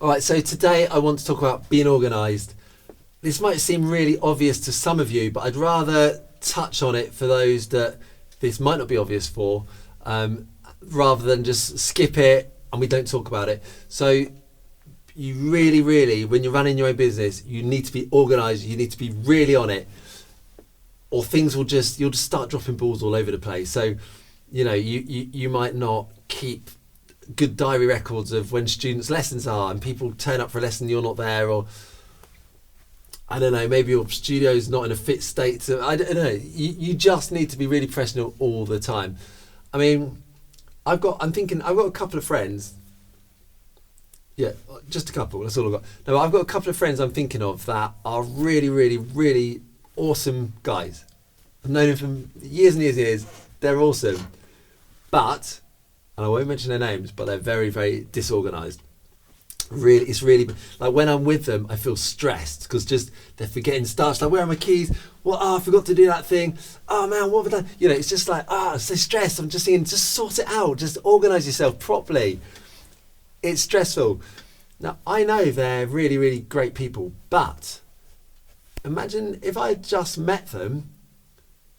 All right, so today I want to talk about being organised. This might seem really obvious to some of you, but I'd rather touch on it for those that this might not be obvious for, rather than just skip it and we don't talk about it. So you really, when you're running your own business, you need to be organised. You need to be really on it, or things you'll just start dropping balls all over the place. So, you might not keep good diary records of when students' lessons are, and people turn up for a lesson, you're not there, or I don't know, maybe your studio's not in a fit state. So I don't know. You just need to be really professional all the time. I mean, I've got a couple of friends. Yeah, just a couple. That's all I've got. No, I've got a couple of friends I'm thinking of that are really awesome guys. I've known them for years and years. They're awesome. But, and I won't mention their names, but they're very disorganised. Really, it's really like when I'm with them, I feel stressed because just they're forgetting stuff. It's like, where are my keys? Well, I forgot to do that thing. Oh man, what have I done? It's just like, I'm so stressed. I'm just saying, just sort it out. Just organise yourself properly. It's stressful. Now, I know they're really great people, but imagine if I just met them,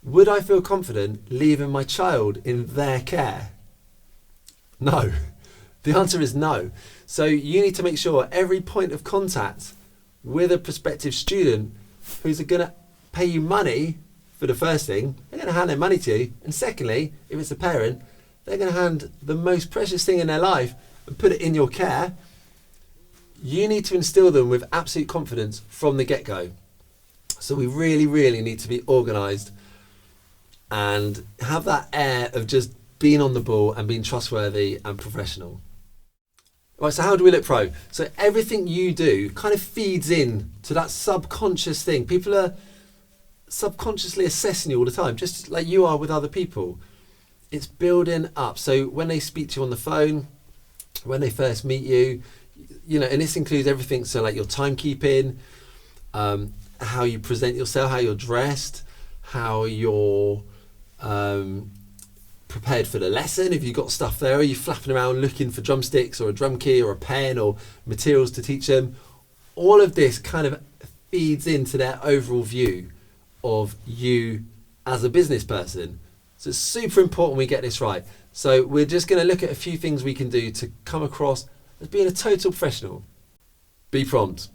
would I feel confident leaving my child in their care? No. The answer is no. So you need to make sure every point of contact with a prospective student who's going to pay you money, for the first thing, they're going to hand their money to you. And secondly, if it's a parent, they're going to hand the most precious thing in their life and put it in your care. You need to instill them with absolute confidence from the get-go. So we really need to be organised and have that air of just being on the ball and being trustworthy and professional. Right, so how do we look pro? So everything you do kind of feeds in to that subconscious thing. People are subconsciously assessing you all the time, just like you are with other people. It's building up. So when they speak to you on the phone, when they first meet you, and this includes everything. So like your timekeeping, how you present yourself, how you're dressed, how you're prepared for the lesson. If you've got stuff there, are you flapping around looking for drumsticks or a drum key or a pen or materials to teach them? All of this kind of feeds into their overall view of you as a business person. So it's super important we get this right. So we're just going to look at a few things we can do to come across as being a total professional. Be prompt.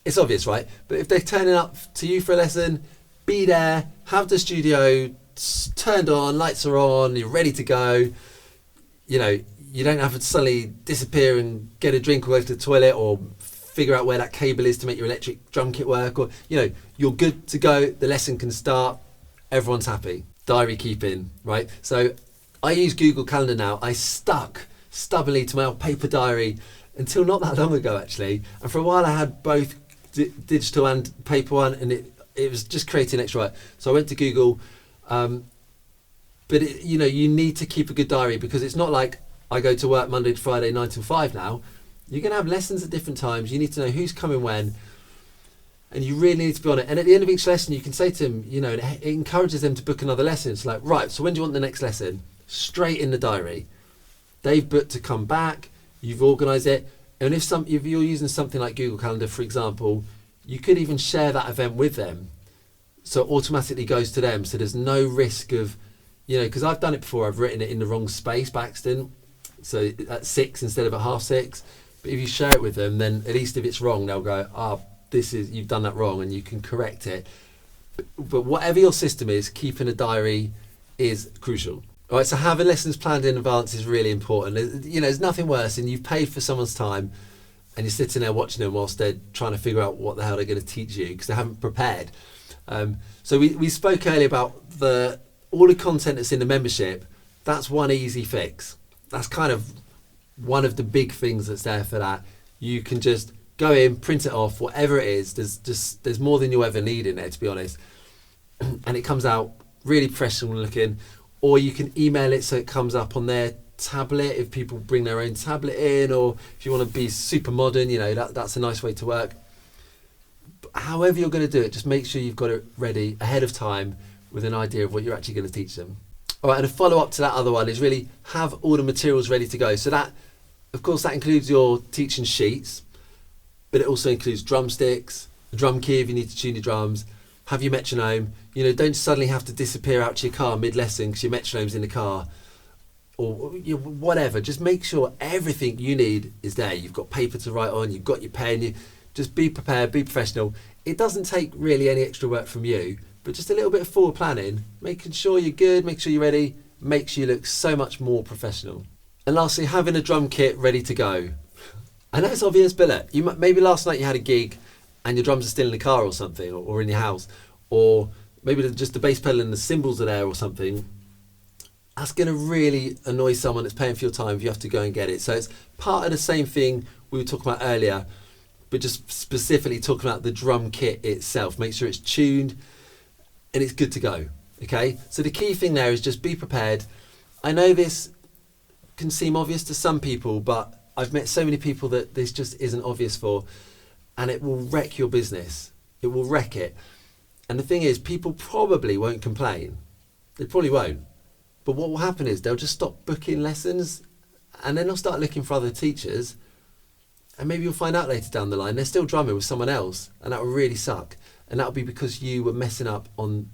It's obvious, right? But if they're turning up to you for a lesson, be there, have the studio turned on, lights are on, you're ready to go. You don't have to suddenly disappear and get a drink or go to the toilet or figure out where that cable is to make your electric drum kit work, or you're good to go, the lesson can start, everyone's happy. Diary keeping, right? So I use Google Calendar now. I stuck stubbornly to my old paper diary until not that long ago, actually. And for a while I had both digital and paper one, and it was just creating extra work. So I went to Google. But you need to keep a good diary, because it's not like I go to work Monday to Friday 9 till 5 now. You're going to have lessons at different times. You need to know who's coming when, and you really need to be on it. And at the end of each lesson, you can say to them, it encourages them to book another lesson. It's like, right, so when do you want the next lesson? Straight in the diary. They've booked to come back. You've organised it. And if you're using something like Google Calendar, for example, you could even share that event with them. So it automatically goes to them. So there's no risk of, because I've done it before. I've written it in the wrong space by accident. So at 6 instead of at 6:30. But if you share it with them, then at least if it's wrong, they'll go, you've done that wrong, and you can correct it. But whatever your system is, keeping a diary is crucial. All right, so having lessons planned in advance is really important. There's nothing worse than you've paid for someone's time and you're sitting there watching them whilst they're trying to figure out what the hell they're going to teach you because they haven't prepared. So we spoke earlier about all the content that's in the membership. That's one easy fix. That's kind of one of the big things that's there for that. You can just go in, print it off, whatever it is. There's more than you'll ever need in there, to be honest. And it comes out really professional looking. Or you can email it so it comes up on their tablet if people bring their own tablet in, or if you want to be super modern, that's a nice way to work. But however you're going to do it, just make sure you've got it ready ahead of time with an idea of what you're actually going to teach them. All right, and a follow-up to that other one is really have all the materials ready to go. So that Of course, that includes your teaching sheets, but it also includes drumsticks, the drum key if you need to tune your drums, have your metronome. You know, don't suddenly have to disappear out to your car mid-lesson because your metronome's in the car, or you know, whatever. Just make sure everything you need is there. You've got paper to write on, you've got your pen. You just be prepared, be professional. It doesn't take really any extra work from you, but just a little bit of forward planning, making sure you're good, make sure you're ready, makes you look so much more professional. And lastly, having a drum kit ready to go. I know it's obvious, but look, maybe last night you had a gig and your drums are still in the car or something, or in your house, or maybe just the bass pedal and the cymbals are there or something. That's going to really annoy someone that's paying for your time if you have to go and get it. So it's part of the same thing we were talking about earlier, but just specifically talking about the drum kit itself. Make sure it's tuned and it's good to go. Okay, so the key thing there is just be prepared. I know this can seem obvious to some people, but I've met so many people that this just isn't obvious for, and it will wreck your business. It will wreck it. And the thing is, people probably won't complain. They probably won't. But what will happen is they'll just stop booking lessons, and then they'll start looking for other teachers, and maybe you'll find out later down the line they're still drumming with someone else, and that will really suck. And that will be because you were messing up on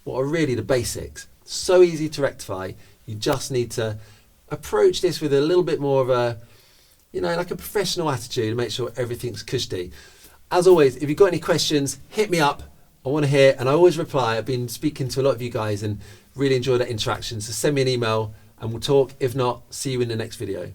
what are really the basics. So easy to rectify. You just need to approach this with a little bit more of a, you know, like a professional attitude and make sure everything's cushy. As always, if you've got any questions, hit me up. I want to hear, and I always reply. I've been speaking to a lot of you guys and really enjoy that interaction. So send me an email and we'll talk. If not, see you in the next video.